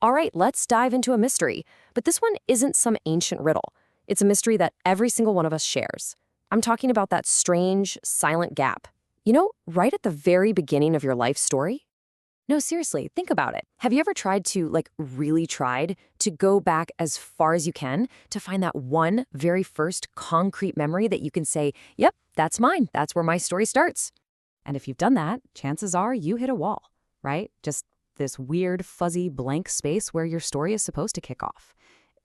All right, let's dive into a mystery. But this one isn't some ancient riddle. It's a mystery that every single one of us shares. I'm talking about that strange, silent gap. Right at the very beginning of your life story? No, seriously, think about it. Have you ever tried to, really tried to go back as far as you can to find that one very first concrete memory that you can say, yep, that's mine. That's where my story starts. And if you've done that, chances are you hit a wall, right? Just this weird, fuzzy, blank space where your story is supposed to kick off.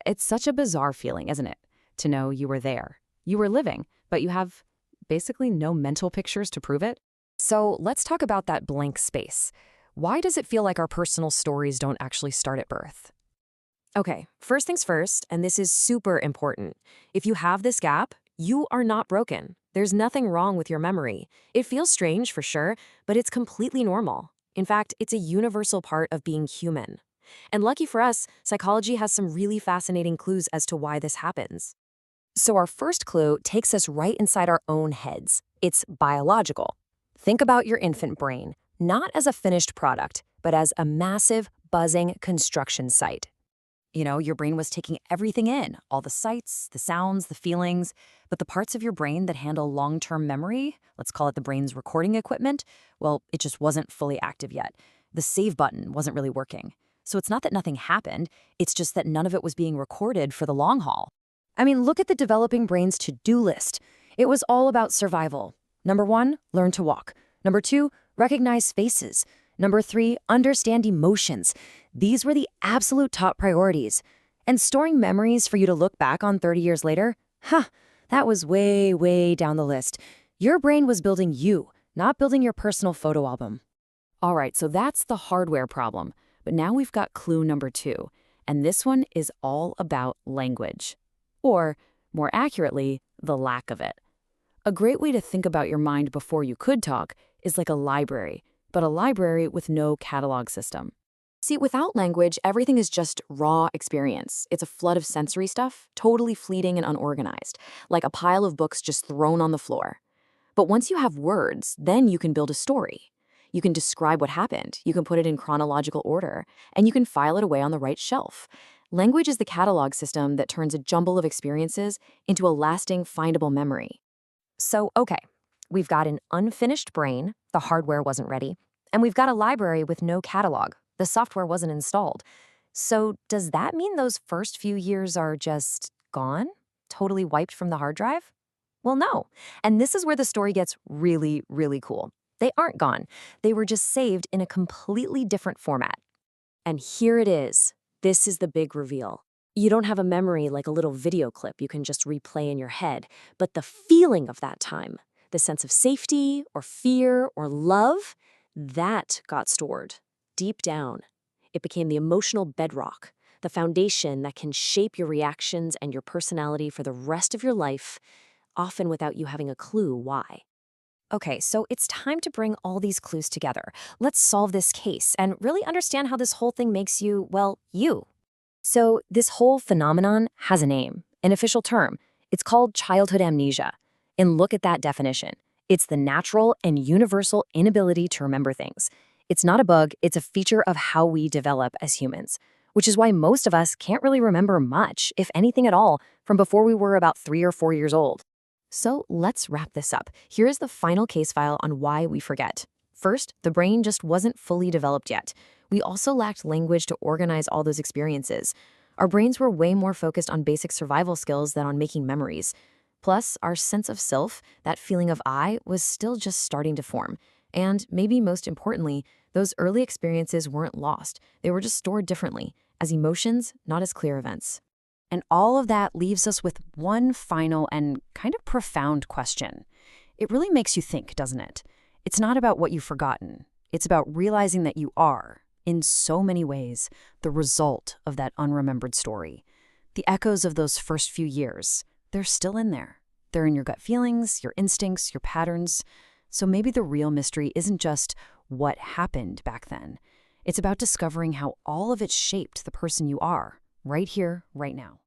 It's such a bizarre feeling, isn't it? To know you were there. You were living, but you have basically no mental pictures to prove it. So let's talk about that blank space. Why does it feel like our personal stories don't actually start at birth? Okay, first things first, and this is super important. If you have this gap, you are not broken. There's nothing wrong with your memory. It feels strange for sure, but it's completely normal. In fact, it's a universal part of being human. And lucky for us, psychology has some really fascinating clues as to why this happens. So our first clue takes us right inside our own heads. It's biological. Think about your infant brain, not as a finished product, but as a massive, buzzing construction site. Your brain was taking everything in, all the sights, the sounds, the feelings, but the parts of your brain that handle long-term memory, let's call it the brain's recording equipment, well, it just wasn't fully active yet. The save button wasn't really working. So it's not that nothing happened, it's just that none of it was being recorded for the long haul. I mean, look at the developing brain's to-do list. It was all about survival. Number 1, learn to walk. Number 2, recognize faces. Number 3, understand emotions. These were the absolute top priorities. And storing memories for you to look back on 30 years later? That was way, way down the list. Your brain was building you, not building your personal photo album. All right, so that's the hardware problem. But now we've got clue number 2, and this one is all about language. Or, more accurately, the lack of it. A great way to think about your mind before you could talk is like a library, but a library with no catalog system. See, without language, everything is just raw experience. It's a flood of sensory stuff, totally fleeting and unorganized, like a pile of books just thrown on the floor. But once you have words, then you can build a story. You can describe what happened, you can put it in chronological order, and you can file it away on the right shelf. Language is the catalog system that turns a jumble of experiences into a lasting, findable memory. So, okay, we've got an unfinished brain, the hardware wasn't ready, and we've got a library with no catalog, the software wasn't installed. So does that mean those first few years are just gone? Totally wiped from the hard drive? Well, no. And this is where the story gets really, really cool. They aren't gone. They were just saved in a completely different format. And here it is. This is the big reveal. You don't have a memory like a little video clip you can just replay in your head, but the feeling of that time, the sense of safety or fear or love, that got stored deep down. It became the emotional bedrock, the foundation that can shape your reactions and your personality for the rest of your life, often without you having a clue why. Okay, so it's time to bring all these clues together. Let's solve this case and really understand how this whole thing makes you, well, you. So this whole phenomenon has a name, an official term. It's called childhood amnesia. And look at that definition. It's the natural and universal inability to remember things. It's not a bug, it's a feature of how we develop as humans, which is why most of us can't really remember much, if anything at all, from before we were about 3 or 4 years old. So let's wrap this up. Here is the final case file on why we forget. First, the brain just wasn't fully developed yet. We also lacked language to organize all those experiences. Our brains were way more focused on basic survival skills than on making memories. Plus, our sense of self, that feeling of I, was still just starting to form. And maybe most importantly, those early experiences weren't lost. They were just stored differently, as emotions, not as clear events. And all of that leaves us with one final and kind of profound question. It really makes you think, doesn't it? It's not about what you've forgotten. It's about realizing that you are, in so many ways, the result of that unremembered story. The echoes of those first few years, they're still in there. They're in your gut feelings, your instincts, your patterns. So maybe the real mystery isn't just what happened back then. It's about discovering how all of it shaped the person you are, right here, right now.